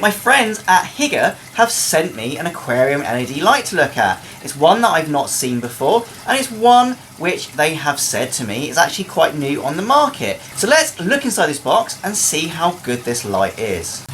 My friends at Hygger have sent me an aquarium LED light to look at. It's one that I've not seen before, and it's one which they have said to me is actually quite new on the market. So let's look inside this box and see how good this light is.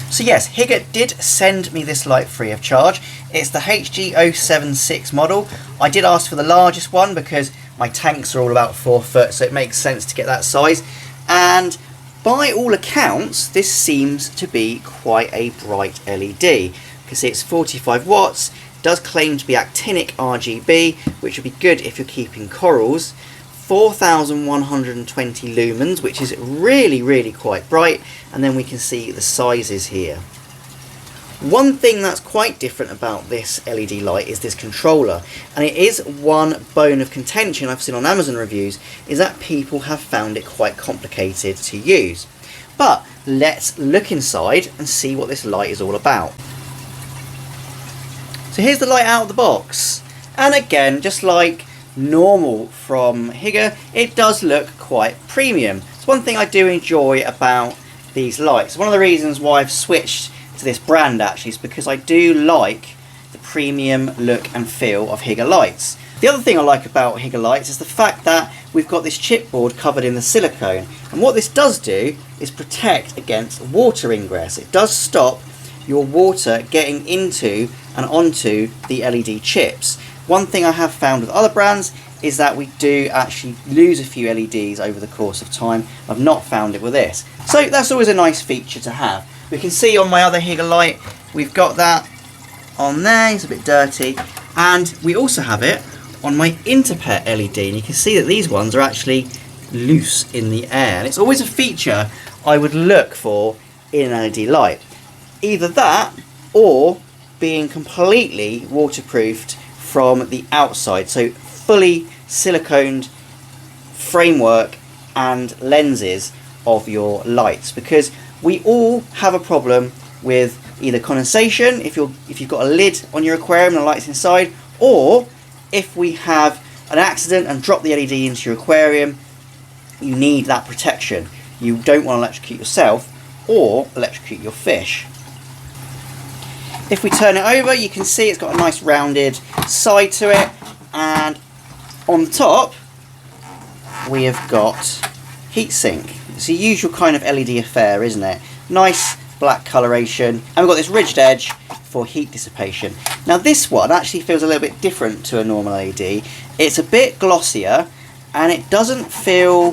So yes, Hygger did send me this light free of charge. It's the HG076 model. I did ask for the largest one because my tanks are all about 4 foot, so it makes sense to get that size. And by all accounts, this seems to be quite a bright LED because it's 45 watts, does claim to be actinic RGB, which would be good if you're keeping corals, 4120 lumens, which is really quite bright, and then we can see the sizes here. One thing that's quite different about this LED light is this controller, and it is one bone of contention I've seen on Amazon reviews, is that people have found it quite complicated to use. But let's look inside and see what this light is all about. So here's the light out of the box, and again, just like normal from Hygger, it does look quite premium. It's one thing I do enjoy about these lights. One of the reasons why I've switched to this brand actually is because I do like the premium look and feel of Hygger lights. The other thing I like about Hygger lights is the fact that we've got this chipboard covered in the silicone, and what this does do is protect against water ingress. It does stop your water getting into and onto the LED chips. One thing I have found with other brands is that we do actually lose a few LEDs over the course of time. I've not found it with this. So that's always a nice feature to have. We can see on my other Hygger light, we've got that on there, it's a bit dirty. And we also have it on my Interpet LED, and you can see that these ones are actually loose in the air. And it's always a feature I would look for in an LED light. Either that, or being completely waterproofed from the outside. So fully siliconed framework and lenses of your lights, because we all have a problem with either condensation if you've got a lid on your aquarium and the light's inside, or if we have an accident and drop the LED into your aquarium, you need that protection. You don't want to electrocute yourself or electrocute your fish. If we turn it over, you can see it's got a nice rounded side to it, and on the top we have got heatsink. It's a usual kind of LED affair, isn't it? Nice black coloration, and we've got this ridged edge for heat dissipation. Now this one actually feels a little bit different to a normal LED. It's a bit glossier and it doesn't feel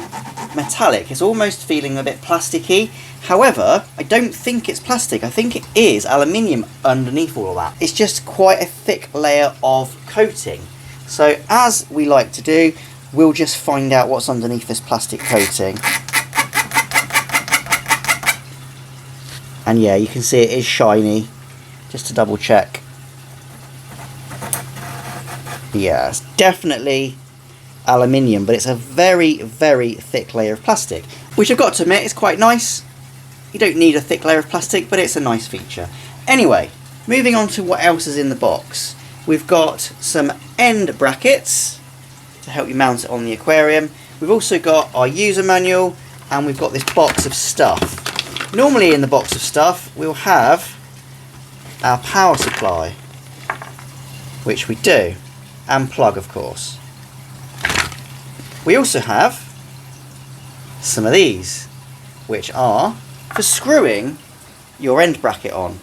metallic. It's almost feeling a bit plasticky. However, I don't think it's plastic. I think it is aluminium underneath all of that. It's just quite a thick layer of coating. So as we like to do, we'll just find out what's underneath this plastic coating. And yeah, you can see it is shiny, just to double check. Yeah, it's definitely aluminium, but it's a very thick layer of plastic, which I've got to admit is quite nice. You don't need a thick layer of plastic, but it's a nice feature. Anyway, moving on to what else is in the box. We've got some end brackets to help you mount it on the aquarium. We've also got our user manual, and we've got this box of stuff. Normally in the box of stuff we'll have our power supply, which we do, and plug of course. We also have some of these, which are for screwing your end bracket on.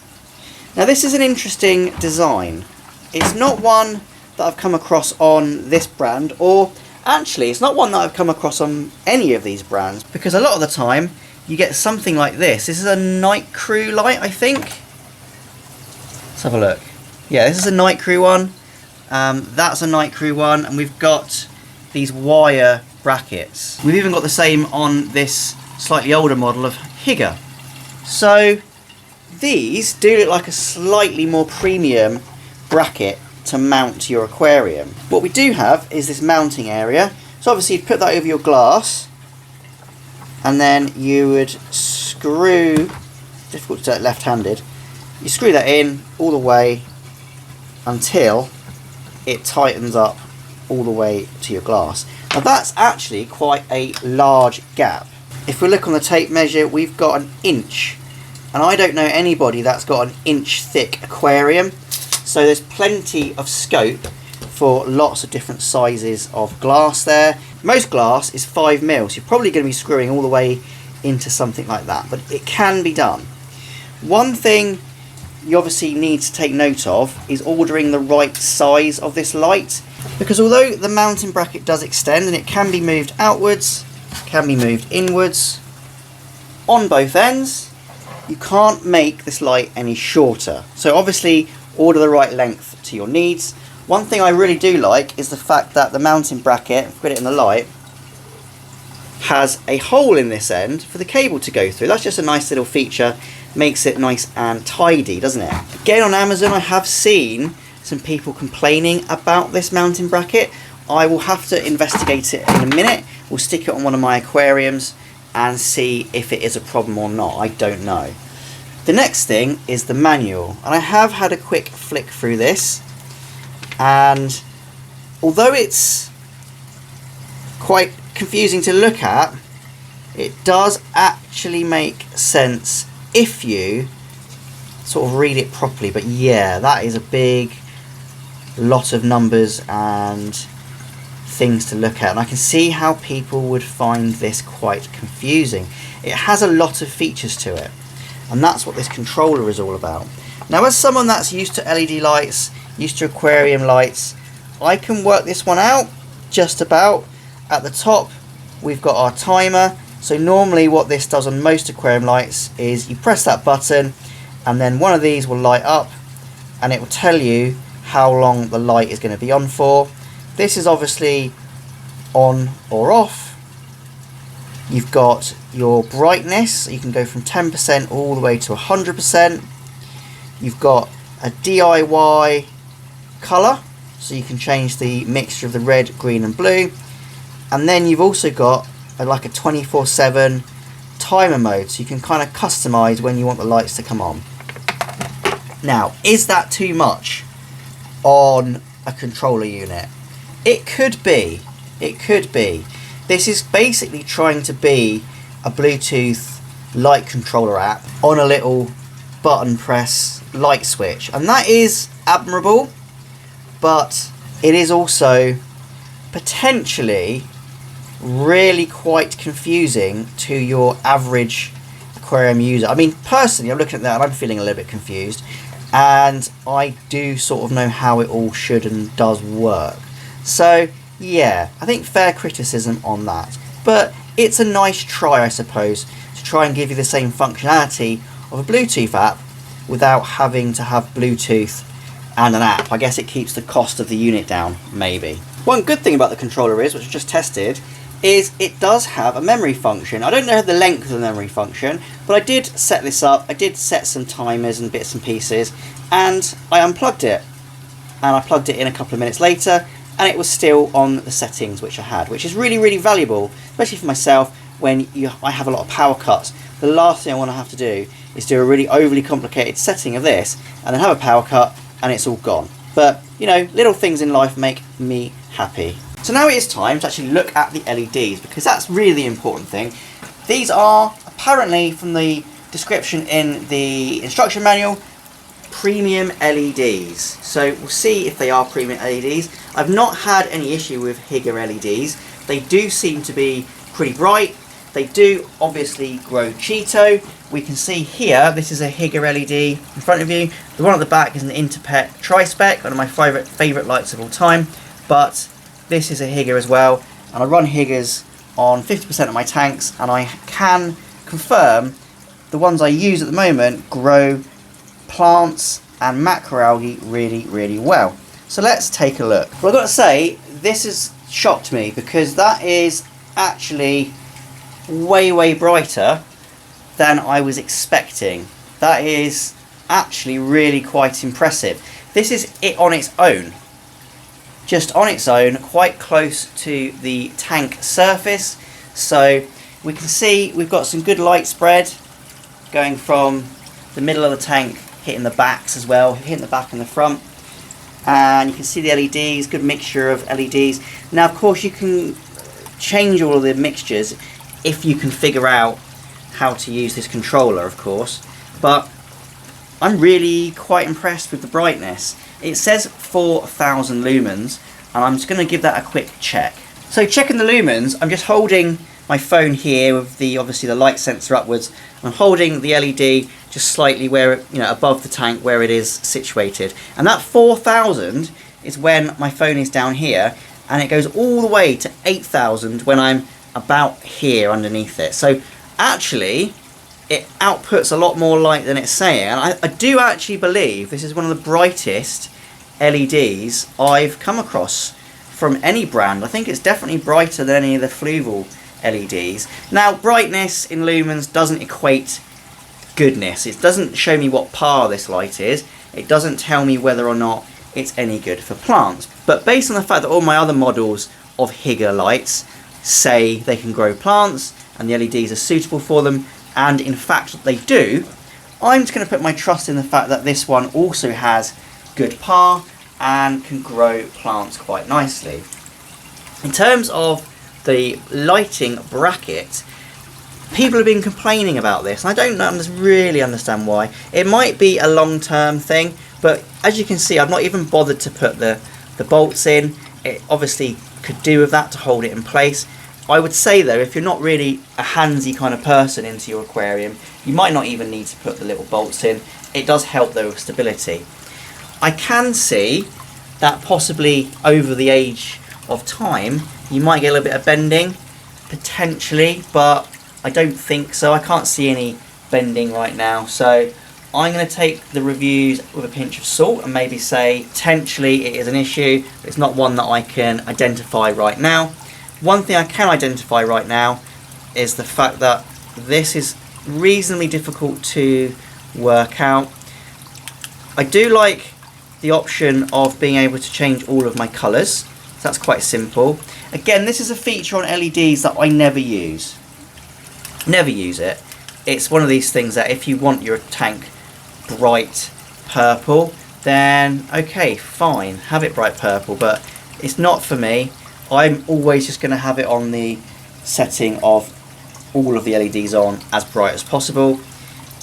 Now this is an interesting design. It's not one that I've come across on this brand, or actually it's not one that I've come across on any of these brands, because a lot of the time you get something like this. This is a Night Crew light, I think. Let's have a look. Yeah, this is a Night Crew one. That's a Night Crew one, and we've got these wire brackets. We've even got the same on this slightly older model of Hygger. So these do look like a slightly more premium bracket to mount to your aquarium. What we do have is this mounting area. So obviously you'd put that over your glass, and then you would screw, difficult to do it left-handed, you screw that in all the way until it tightens up all the way to your glass. Now that's actually quite a large gap. If we look on the tape measure, we've got 1 inch, and and I don't know anybody that's got an inch thick aquarium, so there's plenty of scope for lots of different sizes of glass there. Most glass is 5mm, so you're probably going to be screwing all the way into something like that, but it can be done. One thing you obviously need to take note of is ordering the right size of this light, because although the mounting bracket does extend and it can be moved outwards, can be moved inwards on both ends, you can't make this light any shorter. So obviously order the right length to your needs. One thing I really do like is the fact that the mounting bracket, put it in the light, has a hole in this end for the cable to go through. That's just a nice little feature, makes it nice and tidy, doesn't it? Again, on Amazon I have seen some people complaining about this mounting bracket. I will have to investigate it in a minute. We'll stick it on one of my aquariums and see if it is a problem or not. I don't know. The next thing is the manual, and I have had a quick flick through this, and although it's quite confusing to look at, it does actually make sense if you sort of read it properly. But yeah, that is a big lot of numbers and things to look at, and I can see how people would find this quite confusing. It has a lot of features to it, and that's what this controller is all about. Now, as someone that's used to LED lights, used to aquarium lights, I can work this one out just about. At the top we've got our timer. So normally what this does on most aquarium lights is you press that button and then one of these will light up and it will tell you how long the light is going to be on for. This is obviously on or off. You've got your brightness, so you can go from 10% all the way to 100%. You've got a DIY colour, so you can change the mixture of the red, green and blue. And then you've also got like a 24/7 timer mode, so you can kind of customise when you want the lights to come on. Now, is that too much on a controller unit? It could be. It could be. This is basically trying to be a Bluetooth light controller app on a little button press light switch, and that is admirable, but it is also potentially really quite confusing to your average aquarium user. I mean, personally, I'm looking at that and I'm feeling a little bit confused, and I do sort of know how it all should and does work. So yeah, I think fair criticism on that, but it's a nice try, I suppose, to try and give you the same functionality of a Bluetooth app without having to have Bluetooth and an app. I guess it keeps the cost of the unit down, maybe. One good thing about the controller is, which I just tested, is it does have a memory function. I don't know the length of the memory function, but I did set this up. I did set some timers and bits and pieces, and I unplugged it. And I plugged it in a couple of minutes later, and it was still on the settings which I had, which is really, really valuable, especially for myself when I have a lot of power cuts. The last thing I want to have to do is do a really overly complicated setting of this, and then have a power cut, and it's all gone. But, you know, little things in life make me happy. So now it is time to actually look at the LEDs, because that's really the important thing. These are, apparently from the description in the instruction manual, premium LEDs. So we'll see if they are premium LEDs. I've not had any issue with Hygger LEDs. They do seem to be pretty bright. They do obviously grow Cheeto. We can see here, this is a Hygger LED in front of you. The one at the back is an Interpet Tri-Spec, one of my favourite lights of all time. But this is a Hygger as well, and I run Hyggers on 50% of my tanks, and I can confirm the ones I use at the moment grow plants and macroalgae really, really well. So let's take a look. Well, I've got to say, this has shocked me, because that is actually way, way brighter than I was expecting. That is actually really quite impressive. This is it on its own. Just on its own, quite close to the tank surface. So we can see we've got some good light spread going from the middle of the tank, hitting the backs as well, hitting the back and the front. And you can see the LEDs, good mixture of LEDs. Now, of course, you can change all of the mixtures if you can figure out how to use this controller, of course. but I'm really quite impressed with the brightness. It says 4,000 lumens, and I'm just going to give that a quick check. So checking the lumens, I'm just holding my phone here with the obviously the light sensor upwards. I'm holding the LED just slightly where it, above the tank where it is situated, and that 4,000 is when my phone is down here, and it goes all the way to 8,000 when I'm about here underneath it. So actually it outputs a lot more light than it's saying, and I do actually believe this is one of the brightest LEDs I've come across from any brand. I think it's definitely brighter than any of the Fluval LEDs. Now, brightness in lumens doesn't equate goodness. It doesn't show me what power this light is. It doesn't tell me whether or not it's any good for plants. But based on the fact that all my other models of Hygger lights say they can grow plants and the LEDs are suitable for them, and in fact they do, I'm just going to put my trust in the fact that this one also has good power and can grow plants quite nicely. In terms of the lighting bracket, people have been complaining about this, and I don't really understand why. It might be a long-term thing, but as you can see, I've not even bothered to put the bolts in. It obviously could do with that to hold it in place. I would say though, if you're not really a handsy kind of person into your aquarium, you might not even need to put the little bolts in. It does help though with stability. I can see that possibly over the age of time you might get a little bit of bending potentially, but I don't think so. I can't see any bending right now, so I'm going to take the reviews with a pinch of salt and maybe say potentially it is an issue, but it's not one that I can identify right now. One thing I can identify right now is the fact that this is reasonably difficult to work out. I do like the option of being able to change all of my colours. So that's quite simple. Again, this is a feature on LEDs that I never use. Never use it. It's one of these things that if you want your tank bright purple, then okay, fine, have it bright purple, but it's not for me. I'm always just going to have it on the setting of all of the LEDs on as bright as possible.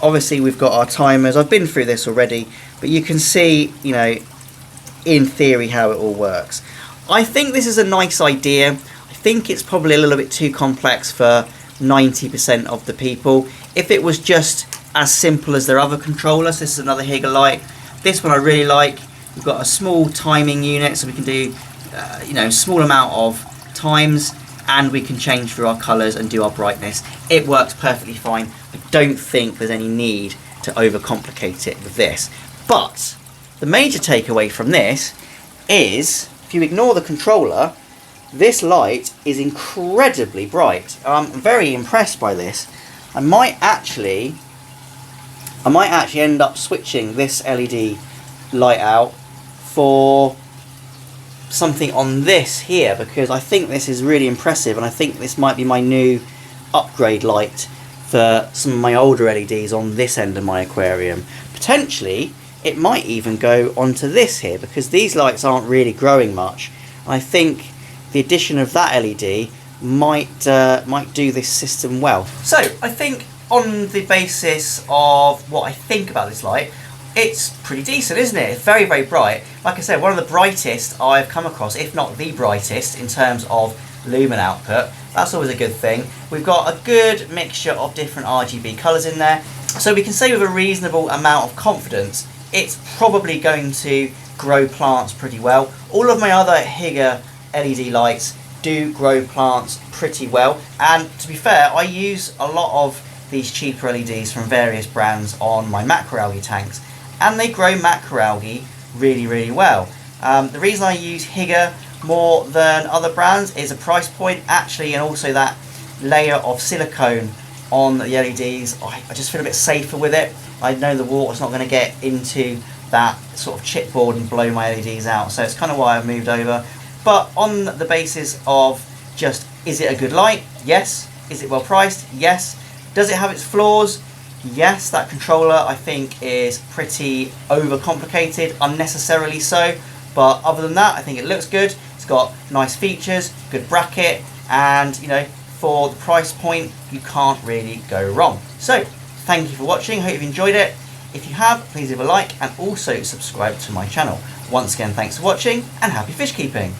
Obviously we've got our timers. I've been through this already, but you can see, in theory how it all works. I think this is a nice idea. I think it's probably a little bit too complex for 90% of the people. If it was just as simple as their other controllers, this is another Hygger light. This one I really like. We've got a small timing unit, so we can do small amount of times, and we can change through our colours and do our brightness. It works perfectly fine. I don't think there's any need to overcomplicate it with this. But the major takeaway from this is, if you ignore the controller, this light is incredibly bright. I'm very impressed by this. I might actually end up switching this LED light out for something on this here, because I think this is really impressive, and I think this might be my new upgrade light for some of my older LEDs on this end of my aquarium. Potentially it might even go onto this here, because these lights aren't really growing much. I think the addition of that LED might do this system well. So I think on the basis of what I think about this light, it's pretty decent, isn't it? It's very, very bright. Like I said, one of the brightest I've come across, if not the brightest, in terms of lumen output. That's always a good thing. We've got a good mixture of different RGB colours in there. So we can say with a reasonable amount of confidence, it's probably going to grow plants pretty well. All of my other Hygger LED lights do grow plants pretty well. And to be fair, I use a lot of these cheaper LEDs from various brands on my macroalgae tanks, and they grow macroalgae really, really well. The reason I use Hygger more than other brands is a price point actually, and also that layer of silicone on the LEDs. I just feel a bit safer with it. I know the water's not going to get into that sort of chipboard and blow my LEDs out, so it's kind of why I've moved over. But on the basis of just, is it a good light? Yes. Is it well priced? Yes. Does it have its flaws? Yes. That controller I think is pretty overcomplicated, unnecessarily so, but other than that I think it looks good. It's got nice features, good bracket, and for the price point you can't really go wrong. So thank you for watching. Hope you've enjoyed it. If you have, please leave a like and also subscribe to my channel. Once again, thanks for watching and happy fish keeping.